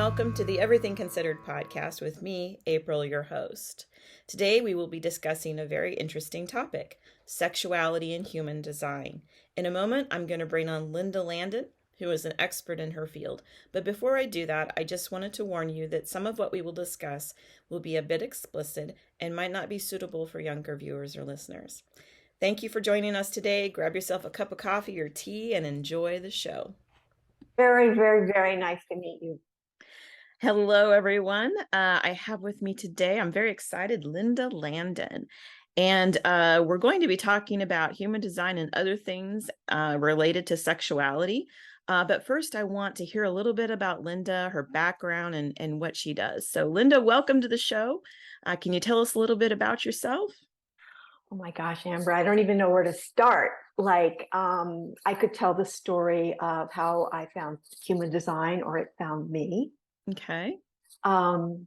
welcome to the Everything Considered podcast with me, April, your host. Today we will be discussing a very interesting topic, sexuality in human design. In a moment, I'm going to bring on Linda Landon, who is an expert in her field. But before I do that, I just wanted to warn you that some of what we will discuss will be a bit explicit and might not be suitable for younger viewers or listeners. Thank you for joining us today. Grab yourself a cup of coffee or tea and enjoy the show. Very, very, very nice to meet you. Hello, everyone. I have with me today, I'm very excited, Linda Landon. And we're going to be talking about human design and other things related to sexuality. But first, I want to hear a little bit about Linda, her background, and what she does. So, Linda, welcome to the show. Can you tell us a little bit about yourself? Oh my gosh, Amber, I don't even know where to start. I could tell the story of how I found human design or it found me. Okay. Sure.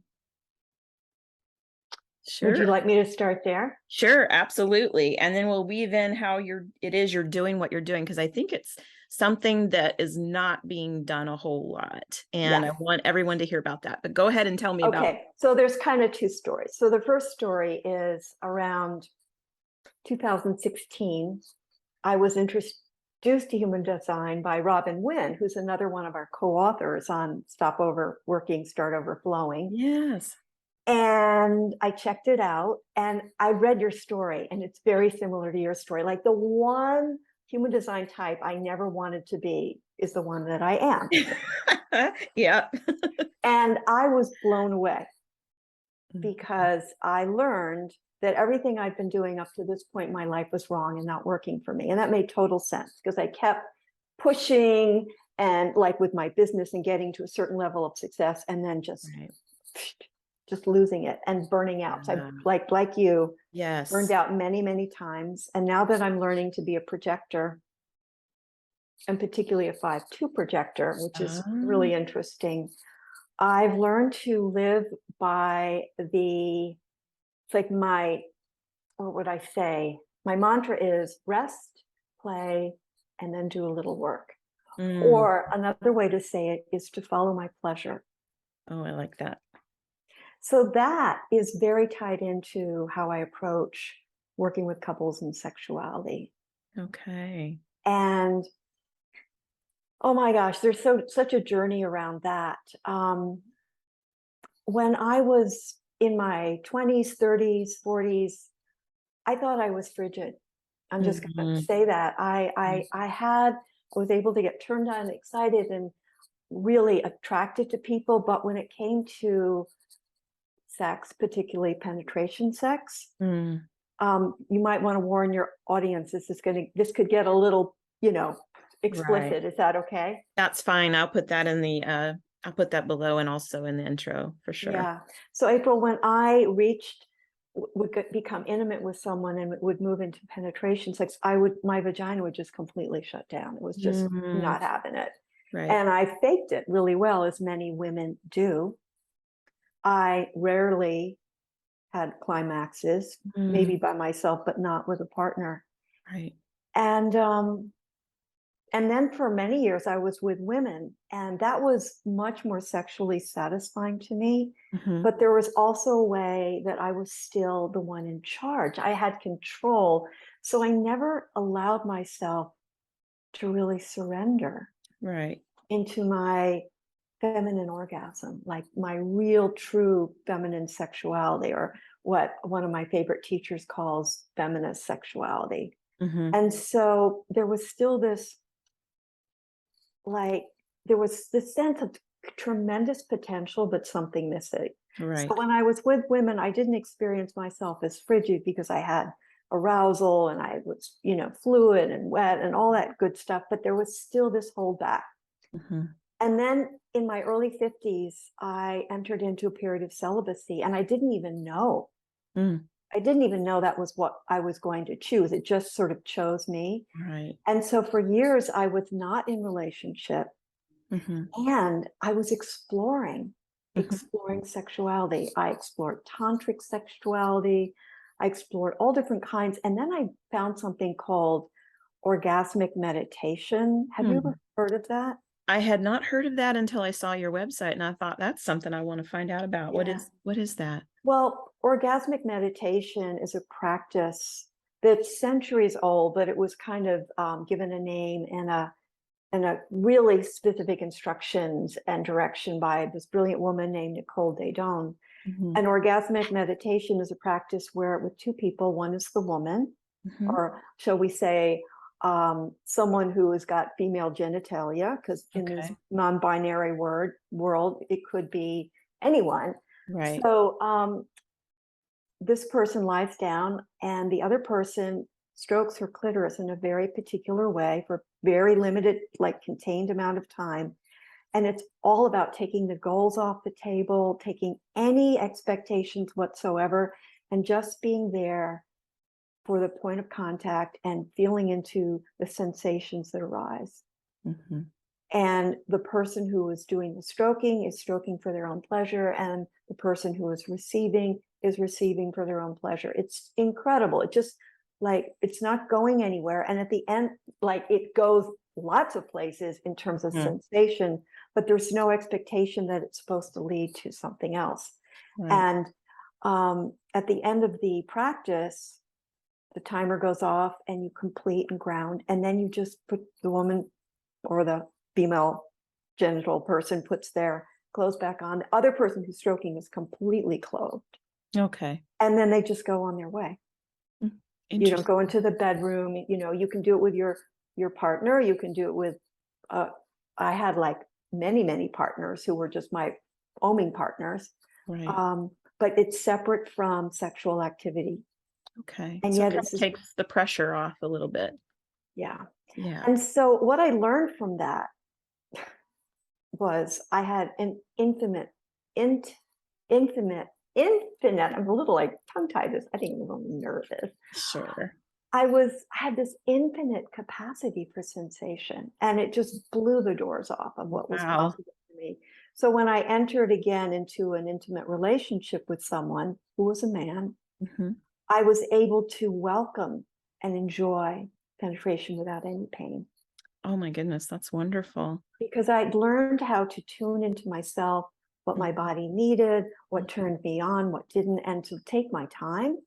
Would you like me to start there? Sure, absolutely. And then we'll weave in how you're doing what you're doing, because I think it's something that is not being done a whole lot. And Yes. I want everyone to hear about that. But go ahead and tell me about it. Okay, so there's kind of two stories. So the first story is around 2016. I was introduced to human design by Robin Wynn, who's another one of our co-authors on Stop Overworking, Start Overflowing. Yes. And I checked it out and I read your story, and it's very similar to your story. Like, the one human design type I never wanted to be is the one that I am. Yeah. And I was blown away because I learned that everything I'd been doing up to this point in my life was wrong and not working for me. And that made total sense because I kept pushing and, like, with my business and getting to a certain level of success, and then just losing it and burning out. So I, like you, yes, burned out many, many times. And now that I'm learning to be a projector, and particularly a 5/2 projector, which is really interesting, I've learned to live by it's like what would I say? My mantra is rest, play, and then do a little work. Or another way to say it is to follow my pleasure. Oh, I like that. So that is very tied into how I approach working with couples and sexuality. Okay. And oh my gosh, there's such a journey around that. When I was in my 20s, 30s, 40s, I thought I was frigid. I'm just going to say that. I was able to get turned on, excited, and really attracted to people. But when it came to sex, particularly penetration sex, you might want to warn your audience. This could get a little, explicit. Right. Is that okay? That's fine. I'll put that in the I'll put that below and also in the intro for sure. Yeah. So April, when I would become intimate with someone and would move into penetration sex, my vagina would just completely shut down. It was just not having it. Right. And I faked it really well, as many women do. I rarely had climaxes, maybe by myself, but not with a partner. Right. And then for many years I was with women, and that was much more sexually satisfying to me. But there was also a way that I was still the one in charge. I had control. So I never allowed myself to really surrender into my feminine orgasm, like my real, true feminine sexuality, or what one of my favorite teachers calls feminist sexuality. And so there was still this, there was this sense of tremendous potential, but something missing. Right. So when I was with women, I didn't experience myself as frigid because I had arousal and I was, fluid and wet and all that good stuff, but there was still this holdback. And then in my early 50s, I entered into a period of celibacy, and I didn't even know. I didn't even know that was what I was going to choose. It just sort of chose me. Right. And so for years, I was not in relationship, and I was exploring sexuality. I explored tantric sexuality. I explored all different kinds. And then I found something called orgasmic meditation. Have you ever heard of that? I had not heard of that until I saw your website, and I thought that's something I want to find out about. Yeah. What is that? Well, orgasmic meditation is a practice that's centuries old, but it was kind of given a name and a really specific instructions and direction by this brilliant woman named Nicole Daedone. Mm-hmm. An orgasmic meditation is a practice where with two people, one is the woman, Mm-hmm. or shall we say, someone who has got female genitalia, because in this Okay. non-binary world, it could be anyone. Right. So this person lies down and the other person strokes her clitoris in a very particular way for very limited, like contained amount of time. And it's all about taking the goals off the table, taking any expectations whatsoever, and just being there for the point of contact and feeling into the sensations that arise. Mm-hmm. And the person who is doing the stroking is stroking for their own pleasure, and the person who is receiving for their own pleasure. It's incredible. It just like it's not going anywhere. And at the end, like it goes lots of places in terms of sensation, but there's no expectation that it's supposed to lead to something else. Right. And at the end of the practice, the timer goes off and you complete and ground, and then you just put the woman or the female genital person puts their clothes back on. The other person who's stroking is completely clothed. Okay. And then they just go on their way. You don't go into the bedroom. You can do it with your partner. You can do it with, I had like many partners who were just my oming partners. Right. But it's separate from sexual activity. Okay. And So yet it takes the pressure off a little bit. yeah. Yeah. And so what I learned from that was I had an infinite, I'm a little like tongue-tied this. I think I'm a little nervous. Sure. I had this infinite capacity for sensation, and it just blew the doors off of what was Wow. possible for me. So when I entered again into an intimate relationship with someone who was a man, Mm-hmm. I was able to welcome and enjoy penetration without any pain. Oh my goodness, that's wonderful. Because I'd learned how to tune into myself, what my body needed, what turned me on, what didn't, and to take my time.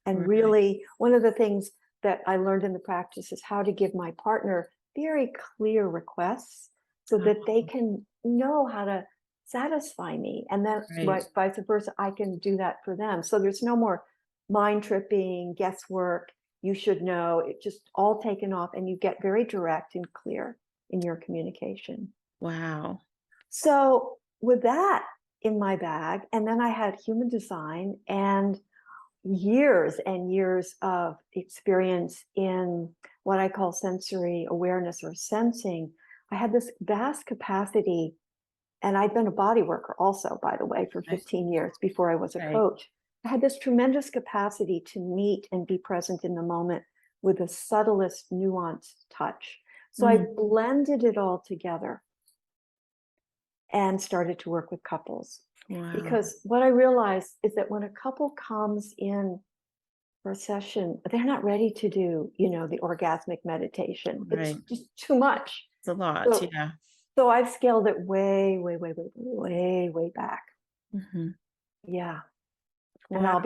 And Right. really, one of the things that I learned in the practice is how to give my partner very clear requests so that they can know how to satisfy me. And then Right. vice versa, I can do that for them. So there's no more mind tripping, guesswork. You should know. It just all taken off, and you get very direct and clear in your communication. Wow. So with that in my bag, and then I had human design and years of experience in what I call sensory awareness or sensing. I had this vast capacity, and I'd been a body worker also, by the way, for 15 years before I was a Right. coach. I had this tremendous capacity to meet and be present in the moment with the subtlest nuanced touch. So I blended it all together and started to work with couples. Wow. Because what I realized is that when a couple comes in for a session, they're not ready to do, the orgasmic meditation. It's Right. just too much. It's a lot. So, Yeah. so I've scaled it way back. Mm-hmm. Yeah. And Wow.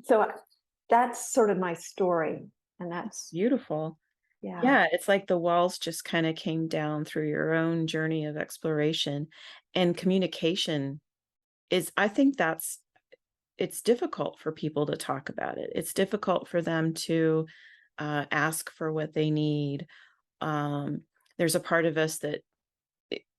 so that's sort of my story. And that's, Beautiful. yeah. Yeah, it's like the walls just kind of came down through your own journey of exploration, and communication is, I think it's difficult for people to talk about it. It's difficult for them to ask for what they need. There's a part of us that,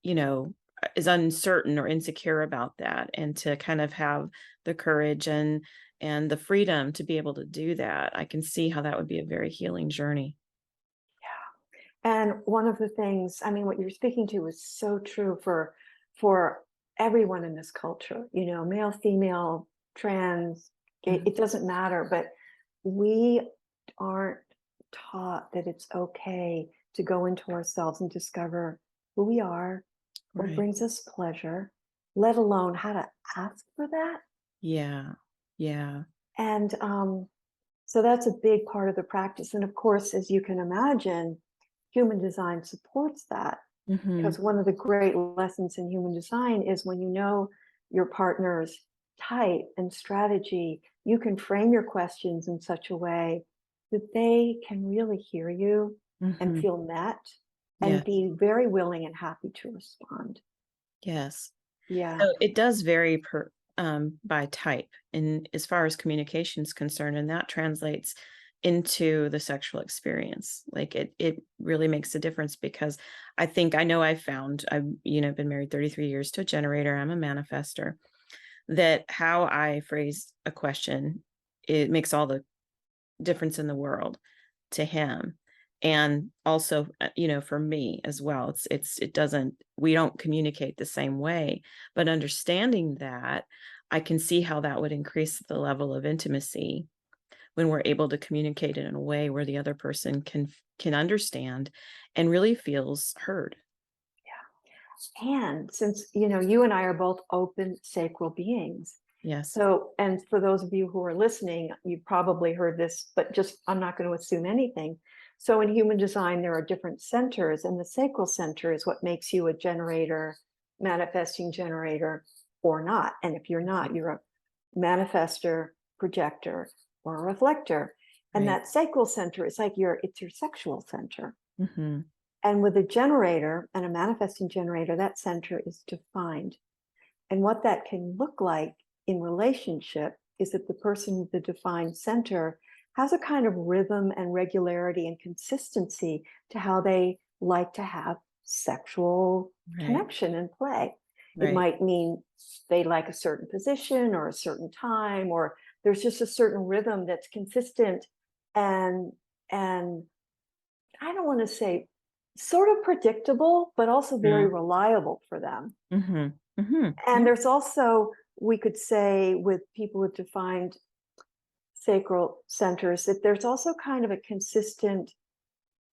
you know, is uncertain or insecure about that, and to kind of have the courage and the freedom to be able to do that, I can see how that would be a very healing journey. And one of the things, I mean, what you're speaking to is so true for everyone in this culture, male, female, trans, gay, it doesn't matter, but we aren't taught that it's okay to go into ourselves and discover who we are, what Right. brings us pleasure, let alone how to ask for that. Yeah. Yeah. And so that's a big part of the practice. And of course, as you can imagine, human design supports that. Mm-hmm. Because one of the great lessons in human design is when you know your partner's type and strategy, you can frame your questions in such a way that they can really hear you and Mm-hmm. feel met Yeah. and be very willing and happy to respond. Yes. Yeah. So it does vary by type, and as far as communication is concerned, and that translates into the sexual experience. Like it really makes a difference because I know I've been married 33 years to a generator. I'm a manifester. That how I phrase a question, it makes all the difference in the world to him. And also, for me as well, it doesn't, we don't communicate the same way, but understanding that, I can see how that would increase the level of intimacy when we're able to communicate it in a way where the other person can understand and really feels heard. And since, you and I are both open, sacral beings. Yes. So, and for those of you who are listening, you probably heard this, but just I'm not going to assume anything. So, in human design, there are different centers, and the sacral center is what makes you a generator, manifesting generator, or not. And if you're not, you're a manifester, projector, or a reflector. And Right. that sacral center is like it's your sexual center. Mm-hmm. And with a generator and a manifesting generator, that center is defined. And what that can look like in relationship is that the person with the defined center has a kind of rhythm and regularity and consistency to how they like to have sexual Right. connection and play. It Right. might mean they like a certain position or a certain time, or there's just a certain rhythm that's consistent and I don't want to say sort of predictable, but also very reliable for them. Mm-hmm. Mm-hmm. And Yeah. there's also, we could say, with people with defined sacral centers, that there's also kind of a consistent,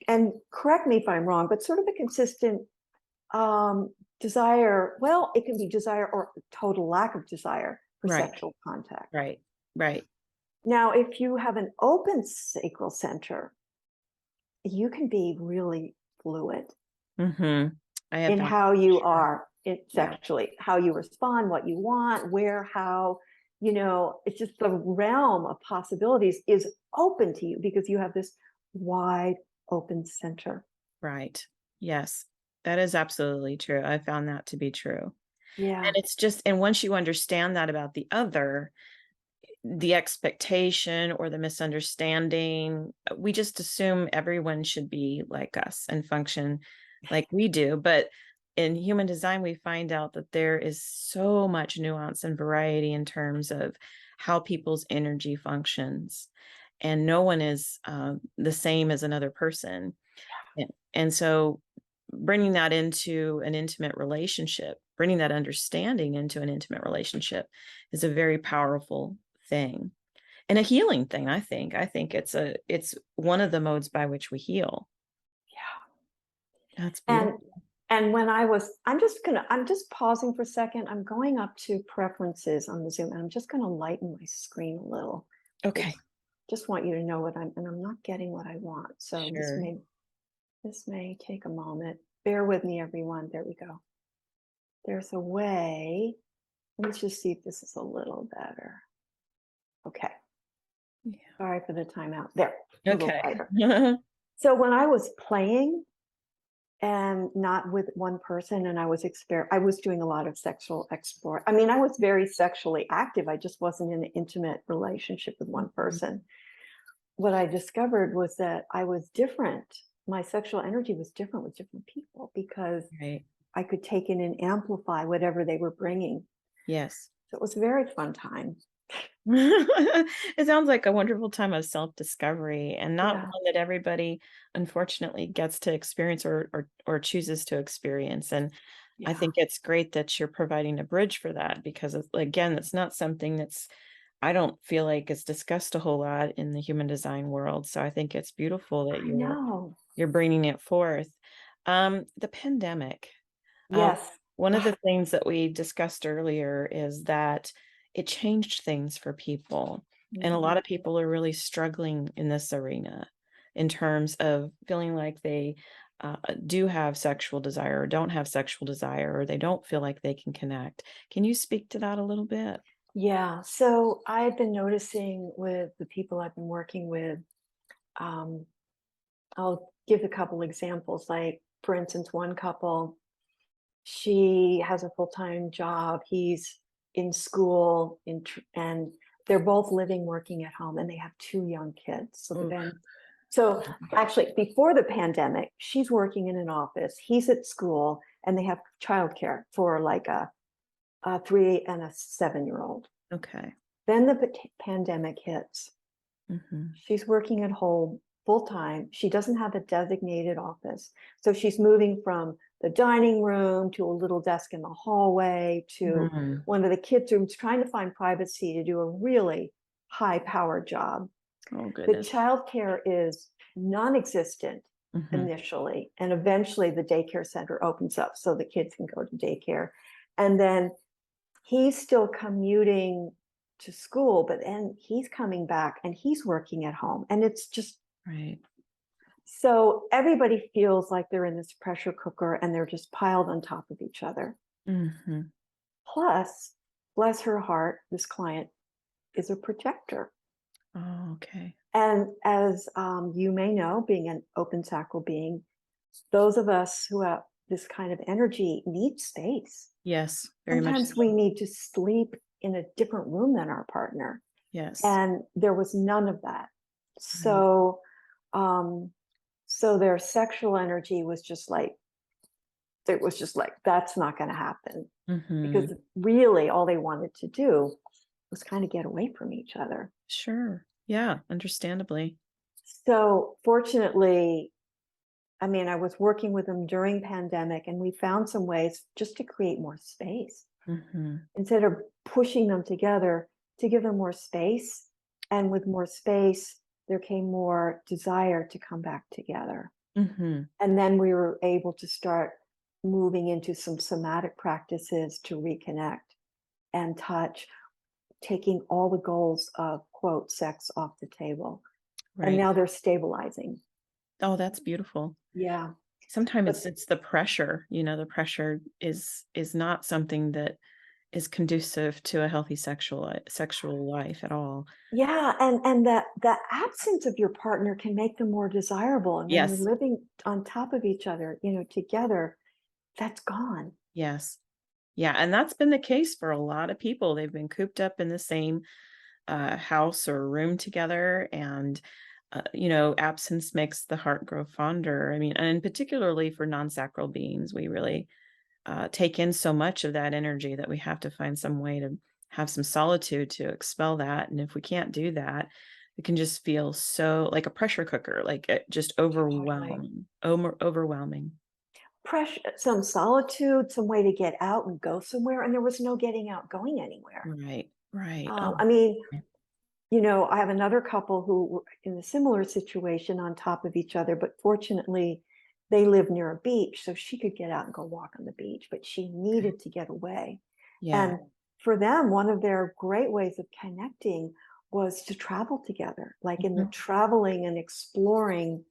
and correct me if I'm wrong, but sort of a consistent desire. Well, it can be desire or total lack of desire for Right. sexual contact. Right. Right. Now, if you have an open sacral center, you can be really fluid Mm-hmm. I have in found how that for you sure. are Yeah. sexually, how you respond, what you want, where, how, it's just the realm of possibilities is open to you because you have this wide open center. Right. Yes. That is absolutely true. I found that to be true. Yeah. And and once you understand that about the other, the expectation or the misunderstanding, we just assume everyone should be like us and function like we do. But in human design, we find out that there is so much nuance and variety in terms of how people's energy functions. And no one is the same as another person. And so bringing that into an intimate relationship, bringing that understanding into an intimate relationship is a very powerful thing and a healing thing, I think. I think it's one of the modes by which we heal. That's And beautiful. and when I'm just pausing for a second. I'm going up to preferences on the Zoom and I'm just gonna lighten my screen a little. Okay. It's just want you to know and I'm not getting what I want. So Sure. this may take a moment. Bear with me, everyone. There we go. There's a way. Let me just see if this is a little better. Okay. Yeah. Sorry for the timeout. There, a little Okay. brighter. So when I was playing and not with one person, and I was doing a lot of sexual explore. I mean, I was very sexually active. I just wasn't in an intimate relationship with one Mhm. person. What I discovered was that I was different. My sexual energy was different with different people because Right. I could take in and amplify whatever they were bringing. Yes. So it was a very fun time. It sounds like a wonderful time of self-discovery and not Yeah. one that everybody unfortunately gets to experience or chooses to experience. And I Yeah. think it's great that you're providing a bridge for that because again, it's not something that's I don't feel like it's discussed a whole lot in the human design world. So I think it's beautiful that I know. you're bringing it forth. The pandemic. Um, Yes. one of the things that we discussed earlier is that it changed things for people. And a lot Mhm. of people are really struggling in this arena in terms of feeling like they do have sexual desire or don't have sexual desire, or they don't feel like they can connect. Can you speak to that a little bit? Yeah. So I've been noticing with the people I've been working with, um, I'll give a couple examples. Like, for instance, one couple, she has a full-time job. He's in school, and they're both living, working at home, and they have two young kids. Oof. So actually, before the pandemic, she's working in an office. He's at school, and they have childcare for like a 3 and a 7-year-old. Okay. Then the pandemic hits. Hmm. She's working at home full time. She doesn't have a designated office. So she's moving from the dining room to a little desk in the hallway to Mm. one of the kids' rooms, trying to find privacy to do a really high powered job. Oh, The goodness. childcare is non existent Hmm. initially, and eventually the daycare center opens up so the kids can go to daycare. And then he's still commuting to school, but then he's coming back and he's working at home. And it's just Right. so everybody feels like they're in this pressure cooker and they're just piled on top of each other. Hmm. Plus, bless her heart, this client is a projector. Oh, okay. And as you may know, being an open sacral being, those of us who have this kind of energy need space. Yes, very much so. Sometimes we need to sleep in a different room than our partner. Yes. And there was none of that. Right. So, um, so their sexual energy was just like, it was just like, that's not going to happen, Hmm. because really all they wanted to do was kind of get away from each other. Sure. Yeah, understandably. So fortunately, I mean, I was working with them during pandemic, and we found some ways just to create more space Hmm. instead of pushing them together, to give them more space. And with more space, there came more desire to come back together. Hmm. And then we were able to start moving into some somatic practices to reconnect and touch, taking all the goals of quote sex off the table. And Right. now they're stabilizing. Oh, that's beautiful. Yeah. Sometimes But it's the pressure, the pressure is not something that is conducive to a healthy sexual life at all. yeah, and that the absence of your partner can make them more desirable. And when you're Yes. living on top of each other, together, that's gone. Yes. Yeah, and that's been the case for a lot of people. They've been cooped up in the same house or room together, and absence makes the heart grow fonder. I mean, and particularly for non-sacral beings, we really take in so much of that energy that we have to find some way to have some solitude to expel that. And if we can't do that, it can just feel so like a pressure cooker, like it just Totally. overwhelming. Pressure, some solitude, some way to get out and go somewhere. And there was no getting out, going anywhere. Right, right. Oh, I mean, I have another couple who were in a similar situation on top of each other, but fortunately, they live near a beach, so she could get out and go walk on the beach, but she okay. needed to get away. Yeah. And for them, one of their great ways of connecting was to travel together. Like in the Mhm. traveling and exploring,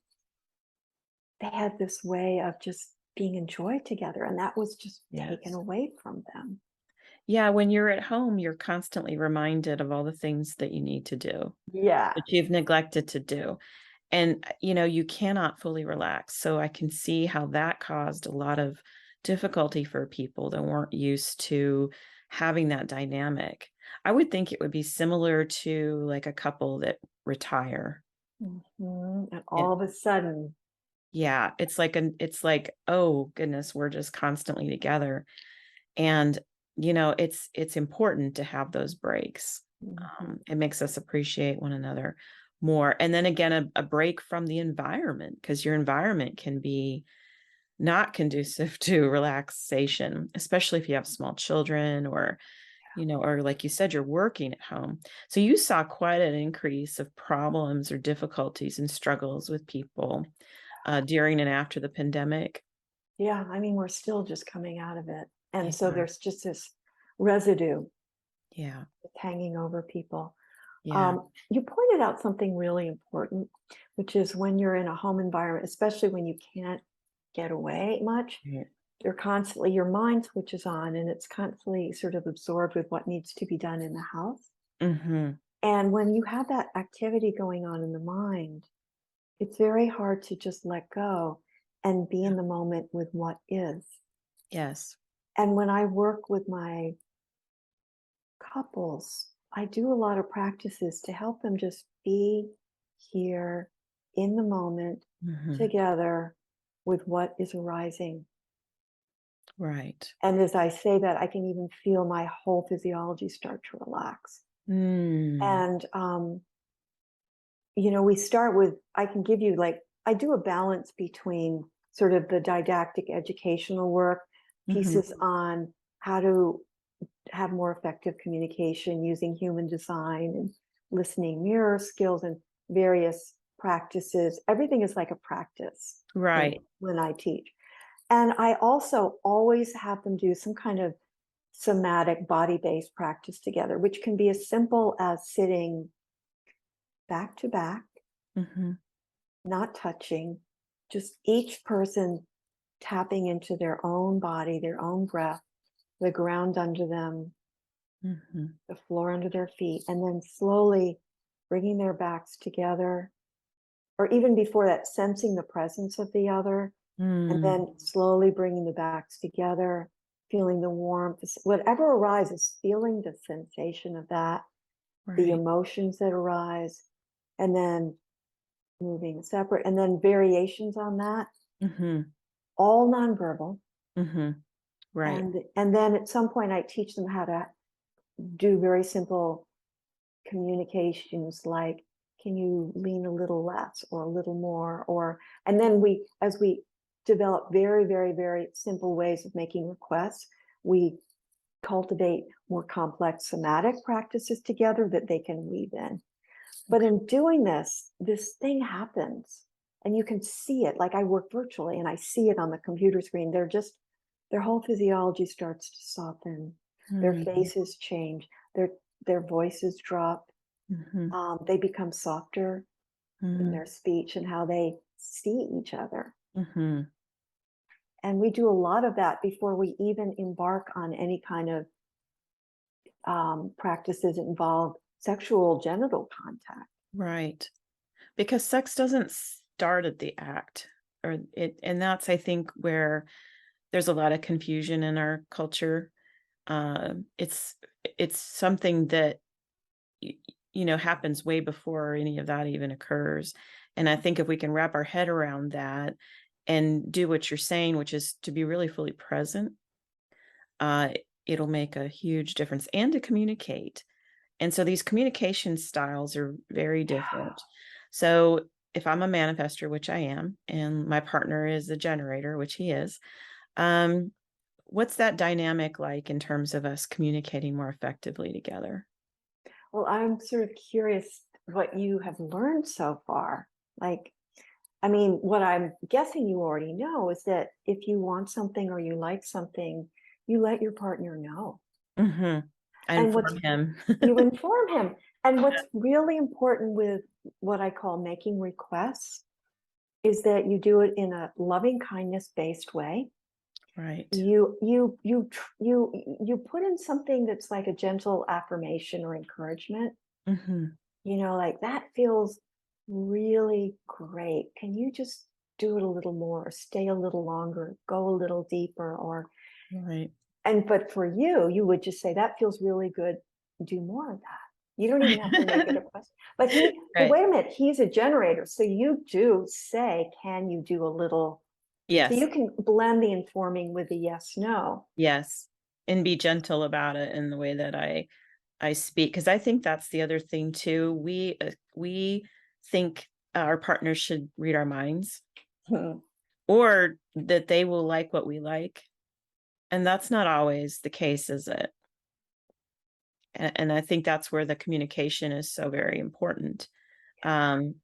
they had this way of just being enjoyed together, and that was just taken Yes. away from them. Yeah, when you're at home, you're constantly reminded of all the things that you need to do, Yeah. that you've neglected to do. And, you cannot fully relax. So I can see how that caused a lot of difficulty for people that weren't used to having that dynamic. I would think it would be similar to like a couple that retire. And And all of a sudden, yeah, it's like, oh goodness, we're just constantly together. And it's important to have those breaks. mhm, It makes us appreciate one another more. And then again, a break from the environment, because your environment can be not conducive to relaxation, especially if you have small children, or like you said, you're working at home. So you saw quite an increase of problems or difficulties and struggles with people during and after the pandemic. yeah, I mean, we're still just coming out of it. And so Yeah. there's just this residue Yeah. that's hanging over people. Yeah. You pointed out something really important, which is when you're in a home environment, especially when you can't get away much. Right. You're constantly, your mind switches on and it's constantly sort of absorbed with what needs to be done in the house. Mm-hmm. And when you have that activity going on in the mind, it's very hard to just let go and be in the moment with what is. Yes. And when I work with my couples, I do a lot of practices to help them just be here in the moment Mm-hmm. together with what is arising. Right. And as I say that, I can even feel my whole physiology start to relax. Mm. And, we start with, I can give you like, I do a balance between sort of the didactic educational work, Mm-hmm. pieces on how to have more effective communication using human design and listening mirror skills and various practices. Everything is like a practice Right. when I teach. And I also always have them do some kind of somatic body-based practice together, which can be as simple as sitting back to back, Mm-hmm. not touching, just each person tapping into their own body, their own breath, the ground under them, Mm-hmm. the floor under their feet, and then slowly bringing their backs together, or even before that, sensing the presence of the other, and Mm. then slowly bringing the backs together, feeling the warmth, whatever arises, feeling the sensation of that, the Right. emotions that arise, and then moving separate, and then variations on that, Mm-hmm. all nonverbal. Mm-hmm. Right. And then at some point, I teach them how to do very simple communications like, can you lean a little less or a little more? Or, and then as we develop very, very, very simple ways of making requests, we cultivate more complex somatic practices together that they can weave in. But Okay. in doing this thing happens and you can see it. Like I work virtually and I see it on the computer screen. Their whole physiology starts to soften. Their Mm-hmm. faces change. Their voices drop. Mm-hmm. They become softer in Mm-hmm. their speech and how they see each other. Mm-hmm. And we do a lot of that before we even embark on any kind of practices that involve sexual genital contact. Right. Because sex doesn't start at the act, and that's, I think, where there's a lot of confusion in our culture. It's something that happens way before any of that even occurs. And I think if we can wrap our head around that and do what you're saying, which is to be really fully present, uh, it'll make a huge difference and to communicate. And so these communication styles are very different. So if I'm a manifester, which I am, and my partner is a generator, which he is, um, what's that dynamic like in terms of us communicating more effectively together? Well, I'm sort of curious what you have learned so far. Like, I mean, what I'm guessing you already know is that if you want something or you like something, you let your partner know. Hmm. I And what's inform him. you inform him. And what's really important with what I call making requests is that you do it in a loving kindness based way. Right. You put in something that's like a gentle affirmation or encouragement. Hmm. Like that feels really great. Can you just do it a little more, or stay a little longer, go a little deeper, or Right. but for you, you would just say that feels really good. Do more of that. You don't even have to make it a question. But Right. wait a minute, he's a generator. So you do say, can you do a little? So Yes. you can blend the informing with the yes, no. Yes. And be gentle about it in the way that I speak, because I think that's the other thing too. We think our partners should read our minds Hmm. or that they will like what we like, and that's not always the case, is it? And I think that's where the communication is so very important.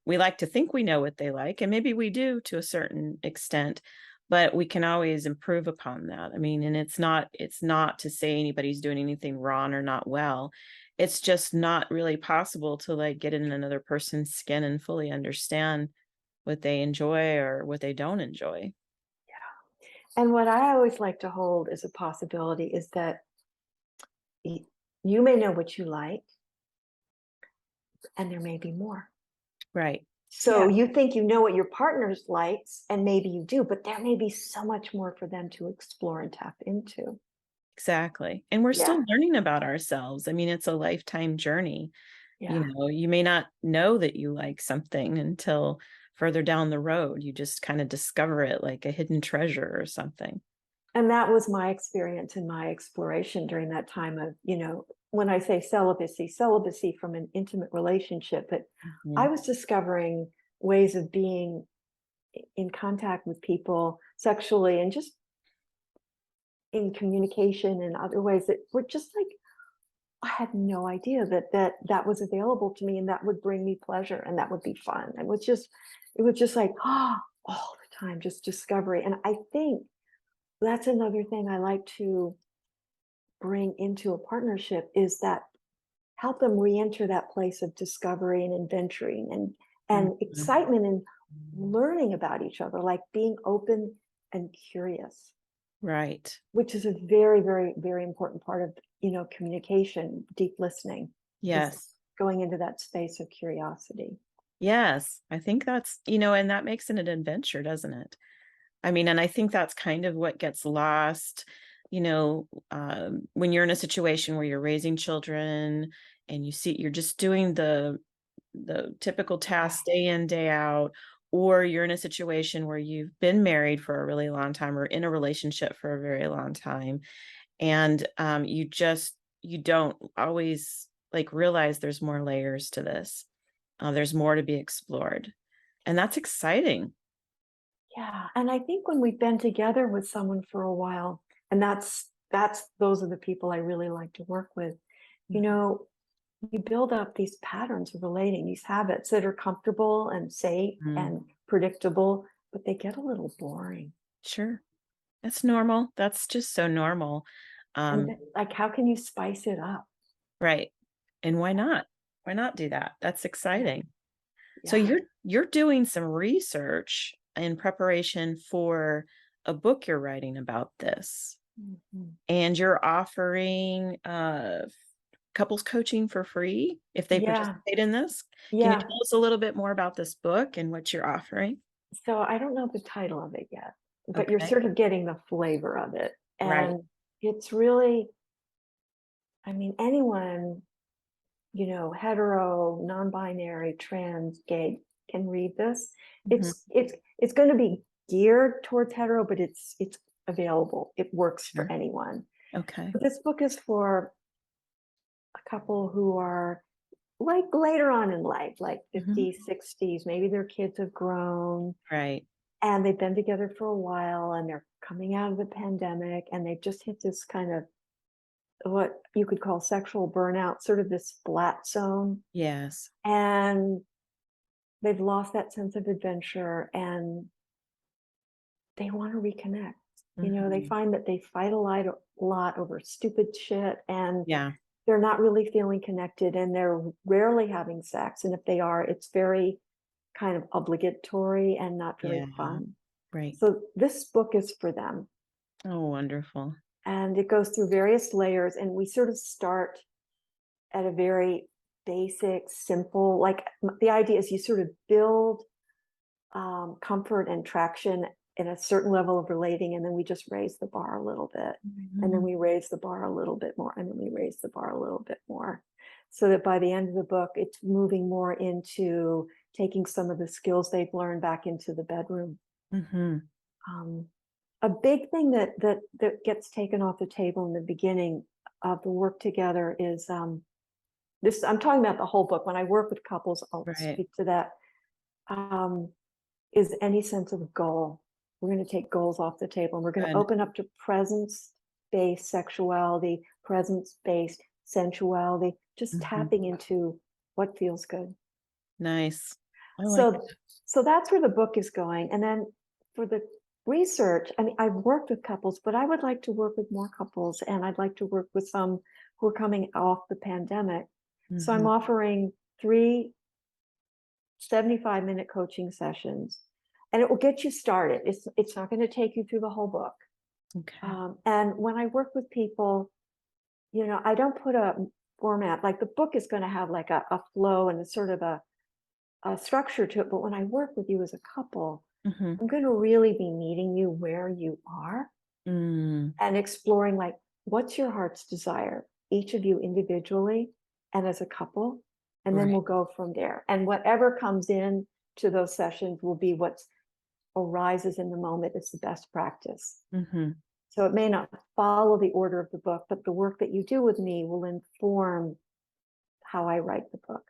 We like to think we know what they like, and maybe we do to a certain extent, but we can always improve upon that. I mean, and it's not to say anybody's doing anything wrong or not well. It's just not really possible to like get in another person's skin and fully understand what they enjoy or what they don't enjoy. And what I always like to hold as a possibility is that you may know what you like, and there may be more. Right. So you think you know what your partner's likes, and maybe you do, but there may be so much more for them to explore and tap into. Exactly. And we're Yeah, still learning about ourselves. I mean, it's a lifetime journey. yeah. You may not know that you like something until further down the road. You just kind of discover it like a hidden treasure or something. And that was my experience and my exploration during that time of, when I say celibacy from an intimate relationship, but I Mhm. was discovering ways of being in contact with people sexually and just in communication and other ways that were just like I had no idea that was available to me and that would bring me pleasure and that would be fun. It was just like all the time, just discovery. And I think that's another thing I like to bring into a partnership is that help them re-enter that place of discovery and adventuring and Mhm. excitement and learning about each other, like being open and curious, Right. which is a very, very, very important part of communication, deep listening, is Yes. going into that space of curiosity. Yes. I think and that makes it an adventure, doesn't it? I mean, and I think that's kind of what gets lost, when you're in a situation where you're raising children and you're just doing the typical tasks day in, day out, or you're in a situation where you've been married for a really long time or in a relationship for a very long time, and you don't always like realize there's more layers to this. There's more to be explored, and that's exciting. Yeah, and I think when we've been together with someone for a while, and that's those are the people I really like to work with. You Mhm. know, you build up these patterns of relating, these habits that are comfortable and safe Mm, and predictable, but they get a little boring. sure. That's normal. That's just so normal. And Um, like, how can you spice it up? right. And why not? Why not do that? That's Yeah, exciting. So yeah. you're doing some research in preparation for a book you're writing about this. Mhm. And you're offering couples coaching for free if they Yeah, participate in this. Can you yeah. tell us a little bit more about this book and what you're offering? So I don't know the title of it yet, but you're Okay. sort of getting the flavor of it. Right. And it's really, I mean, anyone, hetero, non-binary, trans, gay can read this. Mhm. It's going to be geared towards hetero, but it's available. It works for Sure. anyone. Okay. But this book is for a couple who are like later on in life, like Mhm. 50s, 60s, maybe their kids have grown Right. and they've been together for a while and they're coming out of the pandemic and they've just hit this kind of what you could call sexual burnout, sort of this flat zone. Yes. And they've lost that sense of adventure and they want to reconnect. They Mhm. find that they fight a lot over stupid shit and Yeah. they're not really feeling connected and they're rarely having sex. And if they are, it's very kind of obligatory and not very Yeah. fun. Right. So this book is for them. Oh, wonderful. And it goes through various layers. And we sort of start at a very basic, simple, like the idea is you sort of build comfort and traction in a certain level of relating, and then we just raise the bar a little bit, and then Mhm. we raise the bar a little bit more, and then we raise the bar a little bit more, so that by the end of the book, it's moving more into taking some of the skills they've learned back into the bedroom. Mhm. Um, a big thing that gets taken off the table in the beginning of the work together is this. I'm talking about the whole book. When I work with couples, I'll Right. speak to that. Um, is any sense of goal. We're going to take goals off the table and we're going to Good. open up to presence-based sexuality, presence-based sensuality, just Mhm. tapping into what feels good. Nice. I like So, so that's where the book is going. And then for the research, I mean, I've worked with couples, but I would like to work with more couples and I'd like to work with some who are coming off the pandemic. it. So I'm Mhm. offering three 75-minute coaching sessions and it will get you started. It's not going to take you through the whole book. Okay. And when I work with people, I don't put a format, like the book is going to have like a flow and a sort of a structure to it. But when I work with you as a couple, Mm-hmm. I'm going to really be meeting you where you are Mm, and exploring, like, what's your heart's desire, each of you individually and as a couple. And then right. we'll go from there. And whatever comes in to those sessions will be what arises in the moment. It's the best practice. Mm-hmm. So it may not follow the order of the book, but the work that you do with me will inform how I write the book,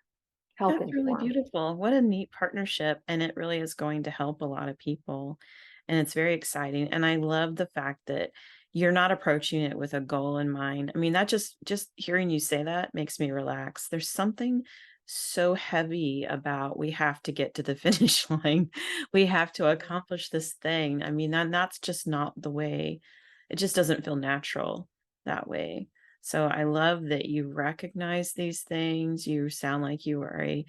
help That's really inform. beautiful. What a neat partnership. And it really is going to help a lot of people. And it's very exciting. And I love the fact that you're not approaching it with a goal in mind. I mean, that just hearing you say that makes me relax. There's something so heavy about we have to get to the finish line. We have to accomplish this thing. I mean, that's just not the way. It just doesn't feel natural that way. So I love that you recognize these things. You sound like you are a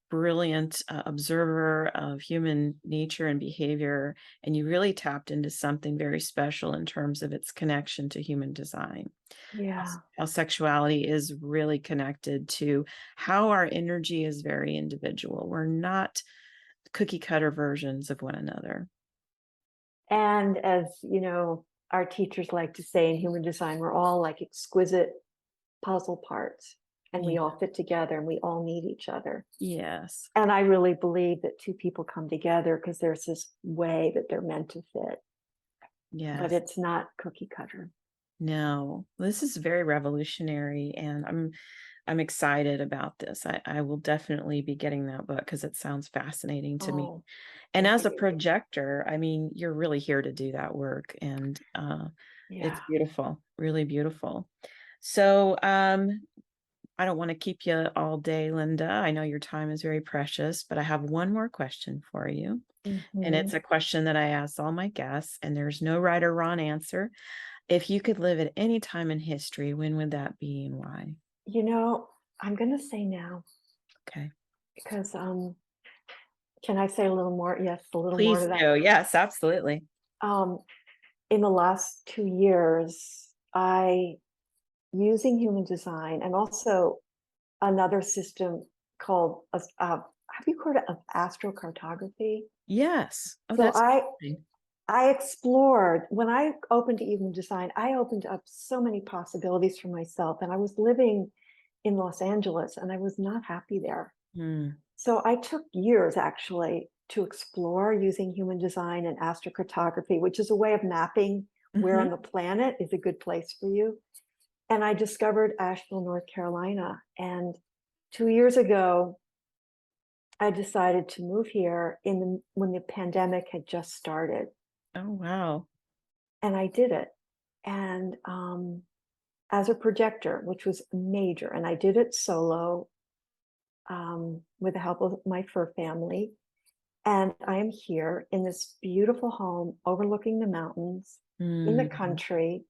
brilliant observer of human nature and behavior, and you really tapped into something very special in terms of its connection to human design. Yeah. How sexuality is really connected to how our energy is very individual. We're not cookie cutter versions of one another. And as our teachers like to say in human design, we're all like exquisite puzzle parts and we Yeah. all fit together and we all need each other. Yes. And I really believe that two people come together because there's this way that they're meant to fit, but Yes. it's not cookie cutter. No, this is very revolutionary, and I'm excited about this. I will definitely be getting that book because it sounds fascinating to me. Oh, And thank as a you. projector, I mean, you're really here to do that work, and it's Yeah. beautiful, really beautiful. So, I don't want to keep you all day, Linda. I know your time is very precious, but I have one more question for you. And it's Hmm. a question that I ask all my guests, and there's no right or wrong answer. If you could live at any time in history, when would that be and why? I'm going to say now Okay. because can I say a little more? Yes, a little more Please to that. do. Yes, absolutely. Um, in the last 2 years, using human design and also another system called, have you heard of astrocartography? Yes. Oh, So that's interesting. I explored, when I opened to human design, I opened up so many possibilities for myself. And I was living in Los Angeles and I was not happy there. Mm, So I took years actually to explore using human design and astrocartography, which is a way of mapping where mhm. on the planet is a good place for you. And I discovered Asheville, North Carolina. And 2 years ago, I decided to move here when the pandemic had just started, Oh, wow. and I did it. And as a projector, which was major, and I did it solo with the help of my fur family. And I am here in this beautiful home overlooking the mountains in the Mm, country.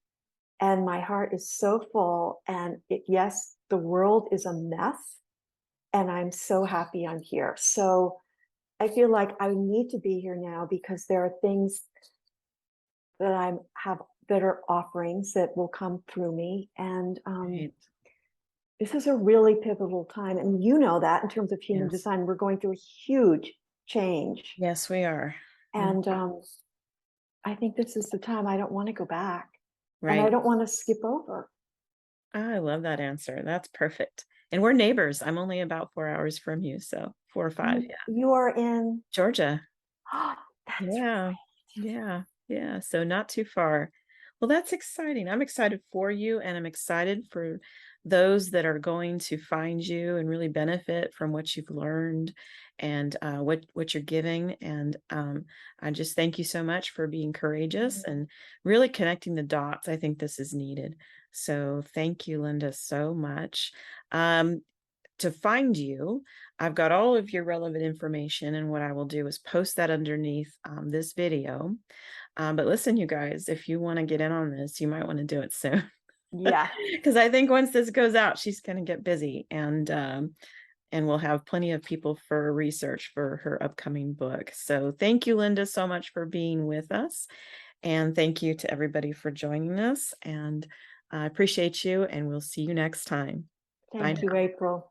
And my heart is so full. And yes, the world is a mess. And I'm so happy I'm here. So I feel like I need to be here now because there are things that I have that are offerings that will come through me. And right. this is a really pivotal time. And you know that in terms of human Yes. design, we're going through a huge change. Yes, we are. Yeah. And I think this is the time. I don't want to go back and I Right. don't want to skip over. I love that answer. That's perfect. And we're neighbors. I'm only about 4 hours from you, so 4 or 5. Yeah. You are in, Georgia. that's Yeah. Yeah. Yeah. So not too far. Well, that's exciting. I'm excited for you, and I'm excited for those that are going to find you and really benefit from what you've learned and what you're giving. And I just thank you so much for being courageous right. and really connecting the dots. I think this is needed. So thank you, Linda, so much. Um, to find you, I've got all of your relevant information, and what I will do is post that underneath this video. But listen, you guys, if you want to get in on this, you might want to do it soon. Yeah. Because I think once this goes out, she's going to get busy. And and we'll have plenty of people for research for her upcoming book. So thank you, Linda, so much for being with us. And thank you to everybody for joining us. And I appreciate you, and we'll see you next time. Bye Thank you, now. April.